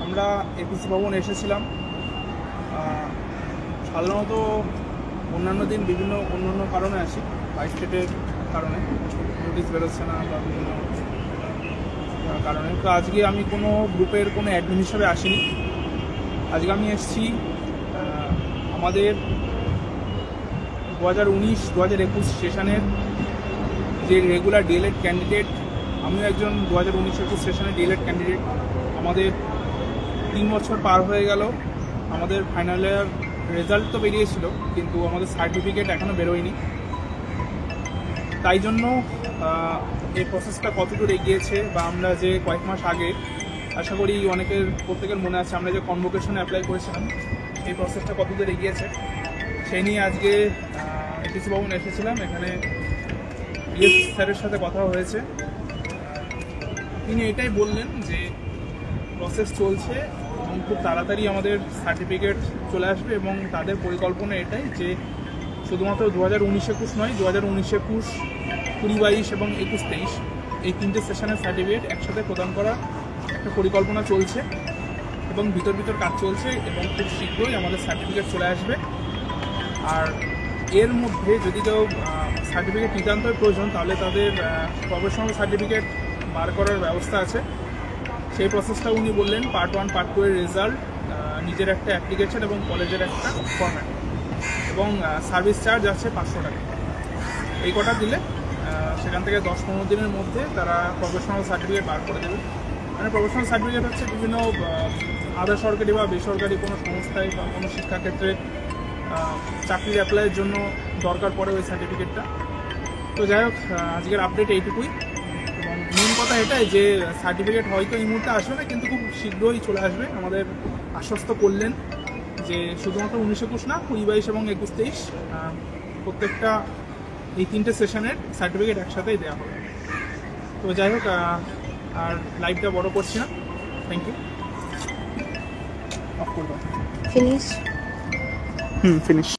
আমরা এপিসি ভবন এসেছিলাম। সাধারণত অন্যান্য দিন বিভিন্ন অন্যান্য কারণে আসি, বাই স্টেটের কারণে নোটিশ বেরোচ্ছে না বা বিভিন্ন কারণে। তো আজকে আমি কোনো গ্রুপের কোনো অ্যাডমিন হিসাবে আসিনি। আজকে আমি এসেছি আমাদের 2019-2021 সেশনের যে রেগুলার ডিএলএড ক্যান্ডিডেট, আমিও একজন 2019-21 সেশনের ডিএলএড ক্যান্ডিডেট। আমাদের 3 বছর পার হয়ে গেল, আমাদের ফাইনাল ইয়ার রেজাল্ট তো বেরিয়েছিল কিন্তু আমাদের সার্টিফিকেট এখনও বেরোয়নি। তাই জন্য এই প্রসেসটা কতদূর এগিয়েছে বা আমরা যে কয়েক মাস আগে, আশা করি প্রত্যেকের মনে আছে, আমরা যে কনভোকেশনে অ্যাপ্লাই করেছিলাম এই প্রসেসটা কতদূর এগিয়েছে সেই নিয়ে আজকে এপিসি ভবন এসেছিলাম। এখানে ইএস স্যারের সাথে কথা হয়েছে। তিনি এটাই বললেন যে প্রসেস চলছে এবং খুব তাড়াতাড়ি আমাদের সার্টিফিকেট চলে আসবে এবং তাদের পরিকল্পনা এটাই যে শুধুমাত্র 2019-21 নয়, 2019-21, 2022 এবং 21-23 এই 3টে সেশনের সার্টিফিকেট একসাথে প্রদান করার একটা পরিকল্পনা চলছে এবং ভিতর কাজ চলছে এবং খুব শীঘ্রই আমাদের সার্টিফিকেট চলে আসবে। আর এর মধ্যে যদি কেউ সার্টিফিকেট নিতান্তই প্রয়োজন তাহলে তাদের প্রফেশনাল সার্টিফিকেট বার করার ব্যবস্থা আছে। সেই প্রসেসটা উনি বললেন, পার্ট 1 পার্ট 2 এর রেজাল্ট, নিজের একটা অ্যাপ্লিকেশন এবং কলেজের একটা ফরম্যাট এবং সার্ভিস চার্জ আছে 500 টাকা। এই কটা দিলে সেখান থেকে 10-15 দিনের মধ্যে তারা প্রফেশনাল সার্টিফিকেট বার করে দেবে। মানে প্রফেশনাল সার্টিফিকেট হচ্ছে বিভিন্ন আধা সরকারি বা বেসরকারি কোনো সংস্থায় বা কোনো শিক্ষাক্ষেত্রে চাকরির অ্যাপ্লাইয়ের জন্য দরকার পড়ে ওই সার্টিফিকেটটা। তো যাই হোক, আজকের আপডেট এইটুকুই এবং মেন কথা এটাই যে সার্টিফিকেট হয়তো এই মুহূর্তে আসবে না কিন্তু খুব শীঘ্রই চলে আসবে। আমাদের আশ্বস্ত করলেন যে শুধুমাত্র 19-21 না, 2022 এবং 21-23 প্রত্যেকটা এই 3টে সেশনের সার্টিফিকেট একসাথেই দেওয়া হবে। তো যাই হোক, আর লাইভটা বড় করছি না। Thank you. অফ করব। ফিনিশ। ফিনিশ।